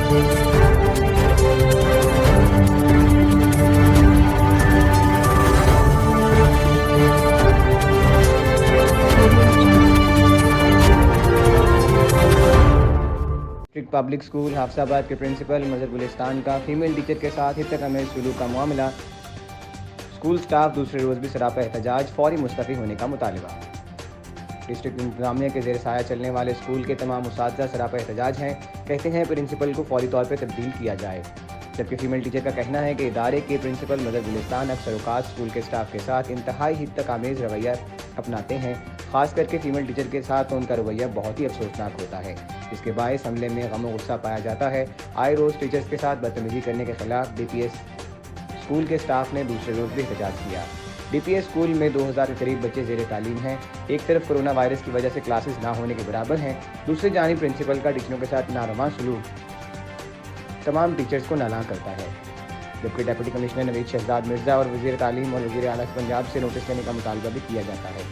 District public school Hafizabad के principal मजहर गुलिस्तान का female teacher के साथ हितक-अमेज़ सलूक का मामला। स्कूल स्टाफ दूसरे रोज़ भी सरापा एहतजाज, फौरी मुस्तफ़ी होने का मुतालबा। डिस्ट्रिक्ट इंतजामिया के ज़ेर साया चलने वाले स्कूल के तमाम उस्ताद सरापा एहतजाज हैं। कहते हैं प्रिंसिपल को फौरी तौर पर तब्दील किया जाए। जबकि फीमेल टीचर का कहना है कि इदारे के प्रिंसिपल मजहर गुलिस्तान अक्सर औक़ात स्कूल के स्टाफ के साथ इंतहाई हितक-अमेज़ रवैया अपनाते हैं। ख़ास करके फ़ीमेल टीचर के साथ उनका रवैया बहुत ही अफसोसनाक होता है, जिसके बायस हमले में गम और गुस्सा पाया जाता है। आए रोज़ टीचर्स के साथ बदतमीज़ी करने के खिलाफ DPS स्कूल के स्टाफ ने दूसरे रोज़ भी एहतजाज किया। DPS स्कूल में 2000 के करीब बच्चे ज़ेर तालीम हैं। एक तरफ कोरोना वायरस की वजह से क्लासेस ना होने के बराबर हैं, दूसरी जानिब प्रिंसिपल का टीचरों के साथ नारवा सलूक तमाम टीचर्स को नालां करता है। जबकि डिप्टी कमिश्नर नवीद शहजाद मिर्ज़ा और वज़ीर तालीम और वज़ीर आला पंजाब से नोटिस लेने का मुतालबा भी किया जाता है।